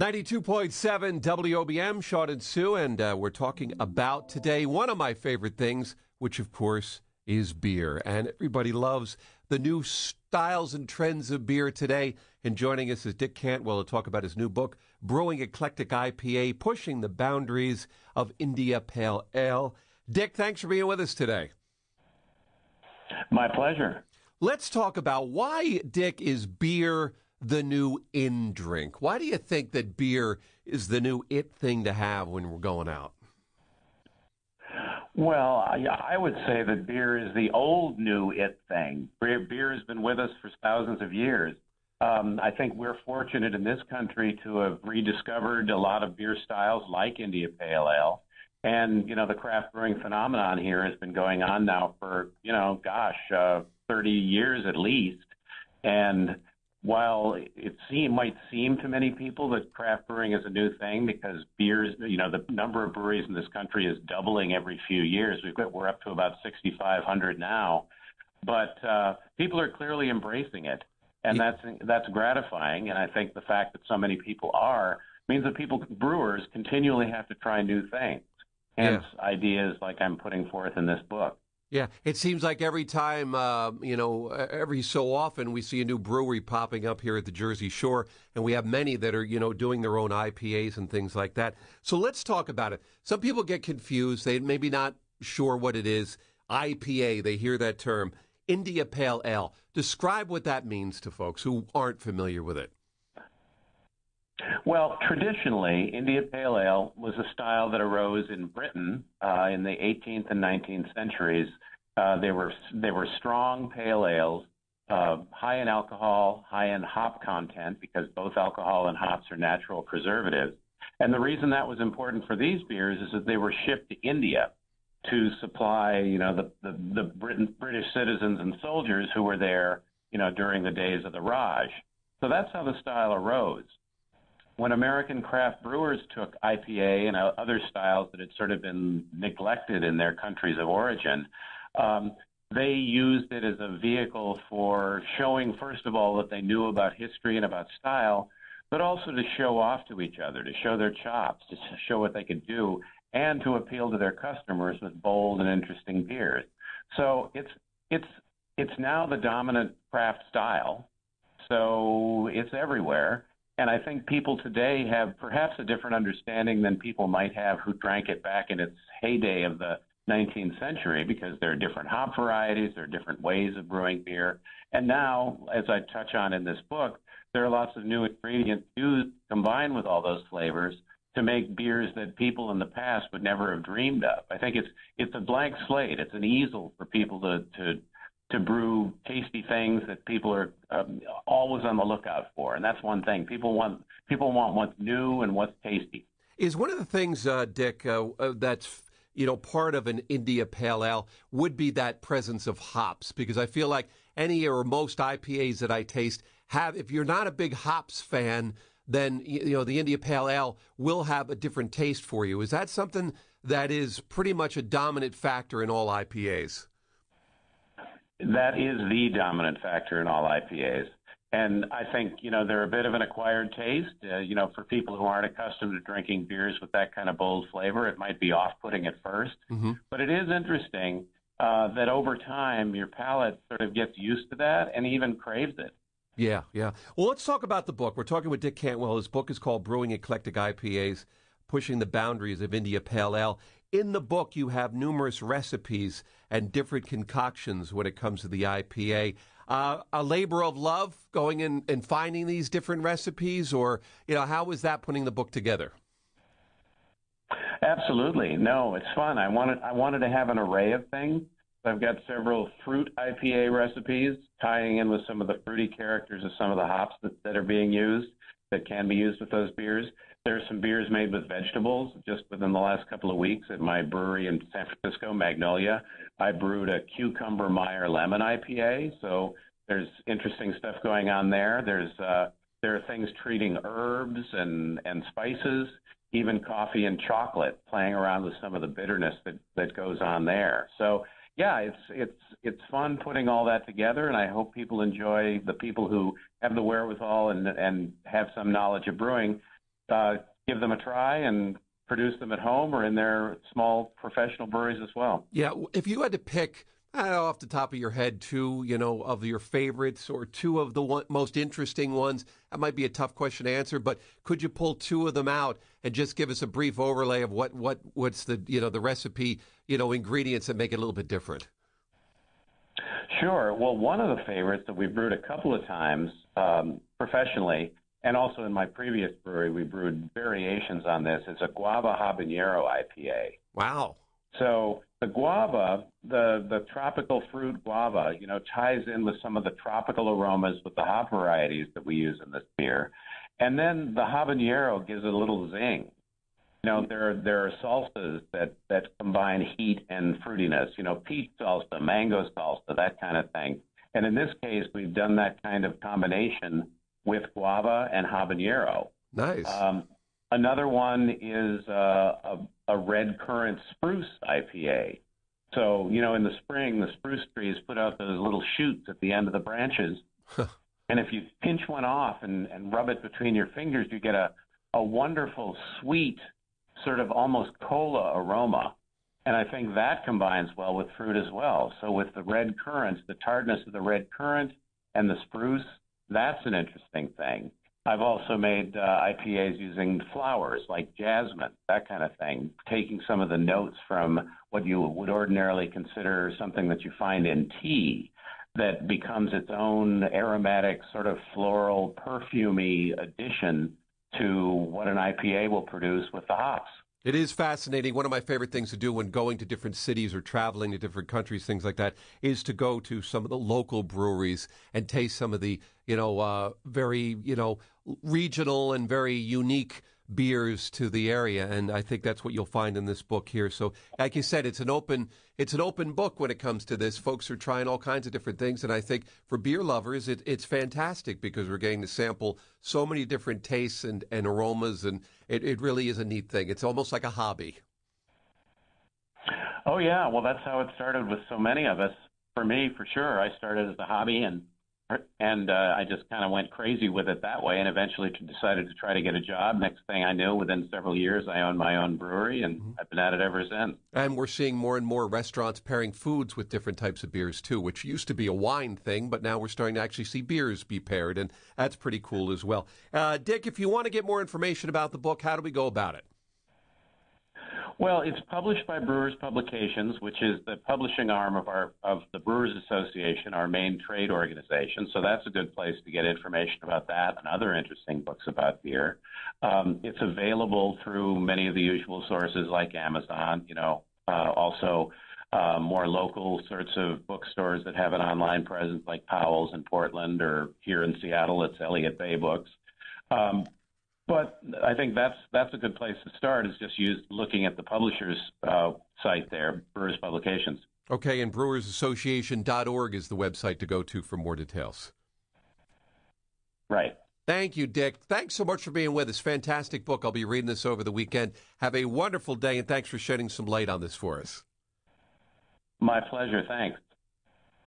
92.7 WOBM, Sean and Sue, and we're talking about today one of my favorite things, which, of course, is beer. And everybody loves the new styles and trends of beer today. And joining us is Dick Cantwell to talk about his new book, Brewing Eclectic IPA, Pushing the Boundaries of India Pale Ale. Dick, thanks for being with us today. My pleasure. Let's talk about why, Dick, is beer the new in drink? Why do you think that beer is the new it thing to have when we're going out? Well, I would say that beer is the old new it thing. Beer has been with us for thousands of years. I think we're fortunate in this country to have rediscovered a lot of beer styles like India Pale Ale. And, the craft brewing phenomenon here has been going on now for, 30 years at least. And while might seem to many people that craft brewing is a new thing because beers, the number of breweries in this country is doubling every few years. We're up to about 6,500 now, but people are clearly embracing it, and that's gratifying. And I think the fact that so many people means that brewers continually have to try new things. Hence, ideas like I'm putting forth in this book. Yeah, it seems like every time, every so often we see a new brewery popping up here at the Jersey Shore, and we have many that are, doing their own IPAs and things like that. So let's talk about it. Some people get confused. They maybe not sure what it is. IPA, they hear that term. India Pale Ale. Describe what that means to folks who aren't familiar with it. Well, traditionally, India Pale Ale was a style that arose in Britain in the 18th and 19th centuries. They were strong pale ales, high in alcohol, high in hop content, because both alcohol and hops are natural preservatives. And the reason that was important for these beers is that they were shipped to India to supply, the British citizens and soldiers who were there, during the days of the Raj. So that's how the style arose. When American craft brewers took IPA and other styles that had sort of been neglected in their countries of origin, they used it as a vehicle for showing, first of all, that they knew about history and about style, but also to show off to each other, to show their chops, to show what they could do, and to appeal to their customers with bold and interesting beers. So it's now the dominant craft style, so it's everywhere. And I think people today have perhaps a different understanding than people might have who drank it back in its heyday of the 19th century, because there are different hop varieties, there are different ways of brewing beer. And now, as I touch on in this book, there are lots of new ingredients used combined with all those flavors to make beers that people in the past would never have dreamed of. I think it's a blank slate. It's an easel for people to brew tasty things that people are always on the lookout for. And that's one thing. People want what's new and what's tasty. Is one of the things, Dick, that's, part of an India Pale Ale would be that presence of hops, because I feel like any or most IPAs that I taste if you're not a big hops fan, then, the India Pale Ale will have a different taste for you. Is that something that is pretty much a dominant factor in all IPAs? That is the dominant factor in all IPAs. And I think, they're a bit of an acquired taste. For people who aren't accustomed to drinking beers with that kind of bold flavor, it might be off-putting at first. Mm-hmm. But it is interesting that over time, your palate sort of gets used to that and even craves it. Yeah. Well, let's talk about the book. We're talking with Dick Cantwell. His book is called Brewing Eclectic IPAs, Pushing the Boundaries of India Pale Ale. In the book, you have numerous recipes and different concoctions when it comes to the IPA. A labor of love going in and finding these different recipes, or, how was that putting the book together? Absolutely. No, it's fun. I wanted to have an array of things. I've got several fruit IPA recipes tying in with some of the fruity characters of some of the hops that are being used, that can be used with those beers. There are some beers made with vegetables. Just within the last couple of weeks at my brewery in San Francisco, Magnolia, I brewed a cucumber Meyer lemon IPA. So there's interesting stuff going on there. There are things treating herbs and spices, even coffee and chocolate, playing around with some of the bitterness that goes on there. So yeah, it's fun putting all that together, and I hope people enjoy, the people who have the wherewithal and have some knowledge of brewing, give them a try and produce them at home or in their small professional breweries as well. Yeah, if you had to pick, I don't know, off the top of your head, two, of your favorites or two of the most interesting ones, that might be a tough question to answer, but could you pull two of them out and just give us a brief overlay of what's the, the recipe, ingredients that make it a little bit different? Sure. Well, one of the favorites that we brewed a couple of times professionally, and also in my previous brewery, we brewed variations on this, is a Guava Habanero IPA. Wow. So the guava, the tropical fruit guava, ties in with some of the tropical aromas with the hop varieties that we use in this beer. And then the habanero gives it a little zing. There are salsas that combine heat and fruitiness, peach salsa, mango salsa, that kind of thing. And in this case, we've done that kind of combination with guava and habanero. Nice. Another one is a red currant spruce IPA. So, in the spring, the spruce trees put out those little shoots at the end of the branches. And if you pinch one off and rub it between your fingers, you get a wonderful, sweet, sort of almost cola aroma. And I think that combines well with fruit as well. So with the red currants, the tartness of the red currant and the spruce, that's an interesting thing. I've also made IPAs using flowers like jasmine, that kind of thing, taking some of the notes from what you would ordinarily consider something that you find in tea that becomes its own aromatic, sort of floral, perfumey addition to what an IPA will produce with the hops. It is fascinating. One of my favorite things to do when going to different cities or traveling to different countries, things like that, is to go to some of the local breweries and taste some of the, very, regional and very unique beers to the area. And I think that's what you'll find in this book here. So, like you said, it's an open book when it comes to this. Folks are trying all kinds of different things. And I think for beer lovers, it's fantastic because we're getting to sample so many different tastes and aromas. And it really is a neat thing. It's almost like a hobby. Oh, yeah. Well, that's how it started with so many of us. For me, for sure, I started as a hobby and I just kind of went crazy with it that way and eventually decided to try to get a job. Next thing I knew, within several years, I owned my own brewery, and I've been at it ever since. And we're seeing more and more restaurants pairing foods with different types of beers, too, which used to be a wine thing, but now we're starting to actually see beers be paired, and that's pretty cool as well. Dick, if you want to get more information about the book, how do we go about it? Well, it's published by Brewers Publications, which is the publishing arm of the Brewers Association, our main trade organization. So that's a good place to get information about that and other interesting books about beer. It's available through many of the usual sources like Amazon, also more local sorts of bookstores that have an online presence like Powell's in Portland, or here in Seattle, it's Elliott Bay Books. But I think that's a good place to start, is just looking at the publisher's site there, Brewers Publications. Okay, and brewersassociation.org is the website to go to for more details. Right. Thank you, Dick. Thanks so much for being with us. Fantastic book. I'll be reading this over the weekend. Have a wonderful day, and thanks for shedding some light on this for us. My pleasure. Thanks.